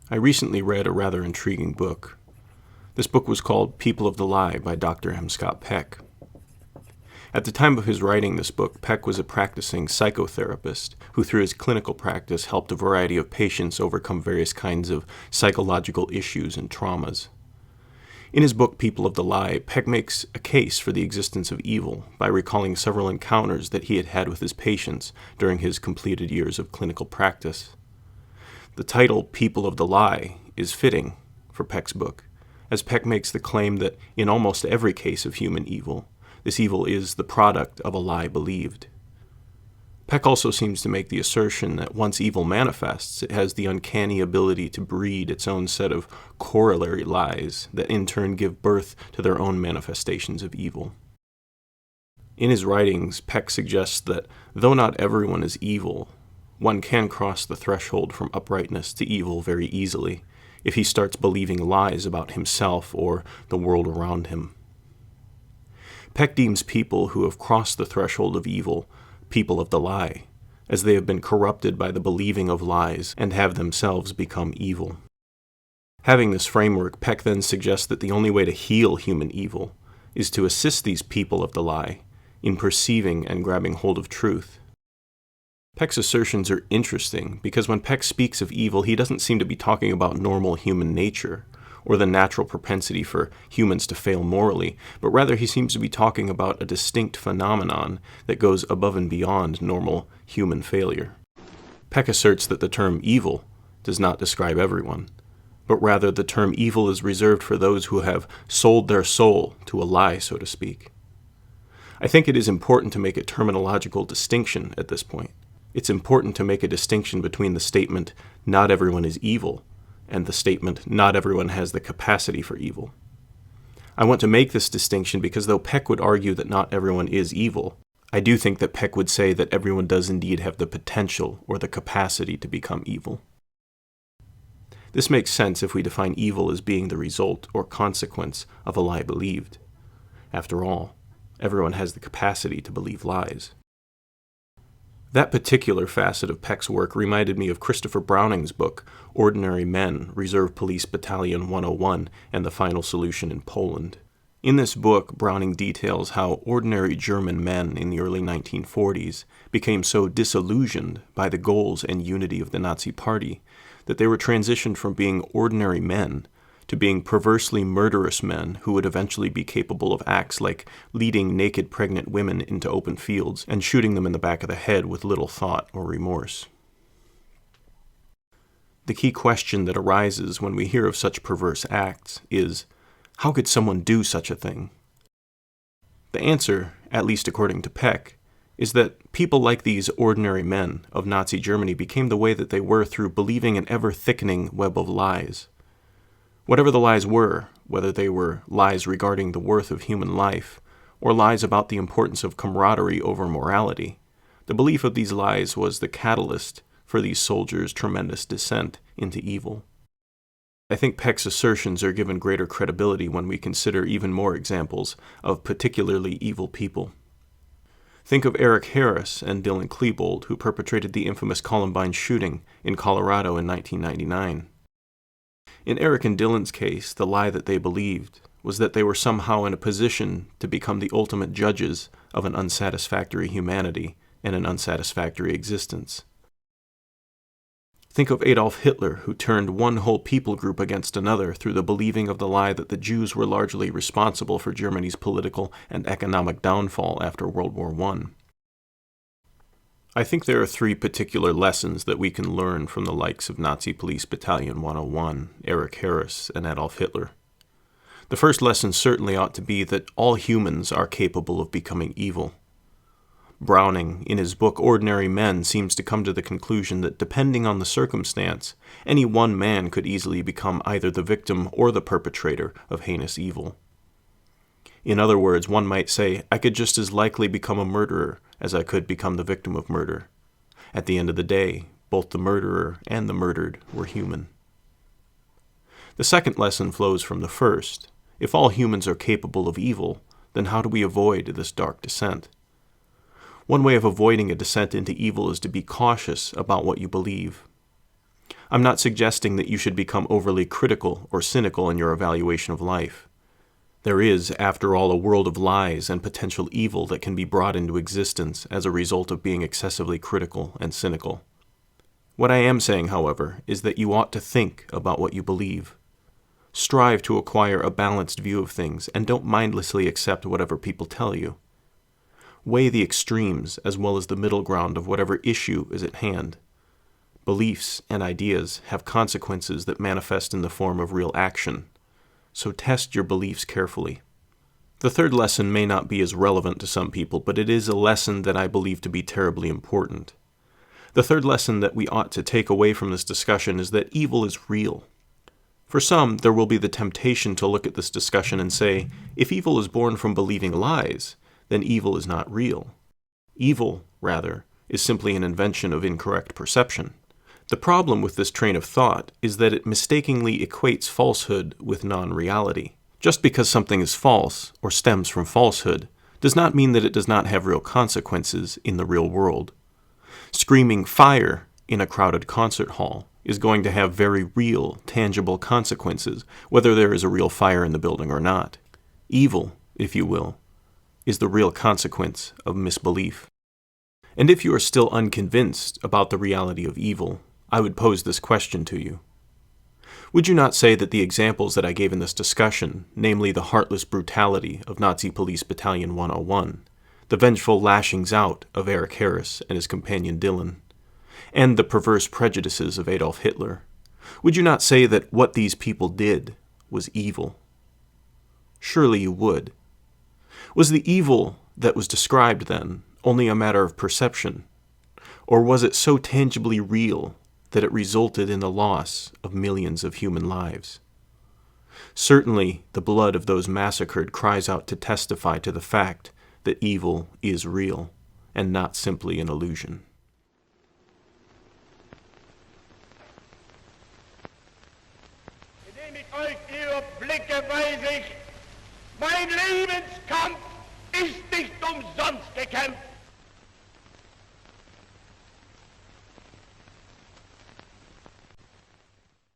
I recently read a rather intriguing book. This book was called People of the Lie by Dr. M. Scott Peck. At the time of his writing this book, Peck was a practicing psychotherapist who through his clinical practice helped a variety of patients overcome various kinds of psychological issues and traumas. In his book, People of the Lie, Peck makes a case for the existence of evil by recalling several encounters that he had had with his patients during his completed years of clinical practice. The title, People of the Lie, is fitting for Peck's book, as Peck makes the claim that in almost every case of human evil, this evil is the product of a lie believed. Peck also seems to make the assertion that once evil manifests, it has the uncanny ability to breed its own set of corollary lies that in turn give birth to their own manifestations of evil. In his writings, Peck suggests that though not everyone is evil, one can cross the threshold from uprightness to evil very easily if he starts believing lies about himself or the world around him. Peck deems people who have crossed the threshold of evil people of the lie, as they have been corrupted by the believing of lies and have themselves become evil. Having this framework, Peck then suggests that the only way to heal human evil is to assist these people of the lie in perceiving and grabbing hold of truth. Peck's assertions are interesting because when Peck speaks of evil, he doesn't seem to be talking about normal human nature or the natural propensity for humans to fail morally, but rather he seems to be talking about a distinct phenomenon that goes above and beyond normal human failure. Peck asserts that the term evil does not describe everyone, but rather the term evil is reserved for those who have sold their soul to a lie, so to speak. I think it is important to make a terminological distinction at this point. It's important to make a distinction between the statement, not everyone is evil, and the statement, not everyone has the capacity for evil. I want to make this distinction because though Peck would argue that not everyone is evil, I do think that Peck would say that everyone does indeed have the potential or the capacity to become evil. This makes sense if we define evil as being the result or consequence of a lie believed. After all, everyone has the capacity to believe lies. That particular facet of Peck's work reminded me of Christopher Browning's book, Ordinary Men, Reserve Police Battalion 101, and the Final Solution in Poland. In this book, Browning details how ordinary German men in the early 1940s became so disillusioned by the goals and unity of the Nazi Party that they were transitioned from being ordinary men to being perversely murderous men who would eventually be capable of acts like leading naked pregnant women into open fields and shooting them in the back of the head with little thought or remorse. The key question that arises when we hear of such perverse acts is, how could someone do such a thing? The answer, at least according to Peck, is that people like these ordinary men of Nazi Germany became the way that they were through believing an ever-thickening web of lies. Whatever the lies were, whether they were lies regarding the worth of human life, or lies about the importance of camaraderie over morality, the belief of these lies was the catalyst for these soldiers' tremendous descent into evil. I think Peck's assertions are given greater credibility when we consider even more examples of particularly evil people. Think of Eric Harris and Dylan Klebold, who perpetrated the infamous Columbine shooting in Colorado in 1999. In Eric and Dylan's case, the lie that they believed was that they were somehow in a position to become the ultimate judges of an unsatisfactory humanity and an unsatisfactory existence. Think of Adolf Hitler, who turned one whole people group against another through the believing of the lie that the Jews were largely responsible for Germany's political and economic downfall after World War I. I think there are three particular lessons that we can learn from the likes of Nazi Police Battalion 101, Eric Harris, and Adolf Hitler. The first lesson certainly ought to be that all humans are capable of becoming evil. Browning, in his book Ordinary Men, seems to come to the conclusion that depending on the circumstance, any one man could easily become either the victim or the perpetrator of heinous evil. In other words, one might say, I could just as likely become a murderer as I could become the victim of murder. At the end of the day, both the murderer and the murdered were human. The second lesson flows from the first. If all humans are capable of evil, then how do we avoid this dark descent? One way of avoiding a descent into evil is to be cautious about what you believe. I'm not suggesting that you should become overly critical or cynical in your evaluation of life. There is, after all, a world of lies and potential evil that can be brought into existence as a result of being excessively critical and cynical. What I am saying, however, is that you ought to think about what you believe. Strive to acquire a balanced view of things, and don't mindlessly accept whatever people tell you. Weigh the extremes as well as the middle ground of whatever issue is at hand. Beliefs and ideas have consequences that manifest in the form of real action, so test your beliefs carefully. The third lesson may not be as relevant to some people, but it is a lesson that I believe to be terribly important. The third lesson that we ought to take away from this discussion is that evil is real. For some, there will be the temptation to look at this discussion and say, if evil is born from believing lies, then evil is not real. Evil, rather, is simply an invention of incorrect perception. The problem with this train of thought is that it mistakenly equates falsehood with non-reality. Just because something is false or stems from falsehood does not mean that it does not have real consequences in the real world. Screaming fire in a crowded concert hall is going to have very real, tangible consequences, whether there is a real fire in the building or not. Evil, if you will, is the real consequence of misbelief. And if you are still unconvinced about the reality of evil, I would pose this question to you. Would you not say that the examples that I gave in this discussion, namely the heartless brutality of Nazi Police Battalion 101, the vengeful lashings out of Eric Harris and his companion Dylan, and the perverse prejudices of Adolf Hitler, would you not say that what these people did was evil? Surely you would. Was the evil that was described then only a matter of perception, or was it so tangibly real that it resulted in the loss of millions of human lives? Certainly, the blood of those massacred cries out to testify to the fact that evil is real and not simply an illusion. Indem ich euch überblicke, weiß ich, mein Lebenskampf ist nicht umsonst gekämpft.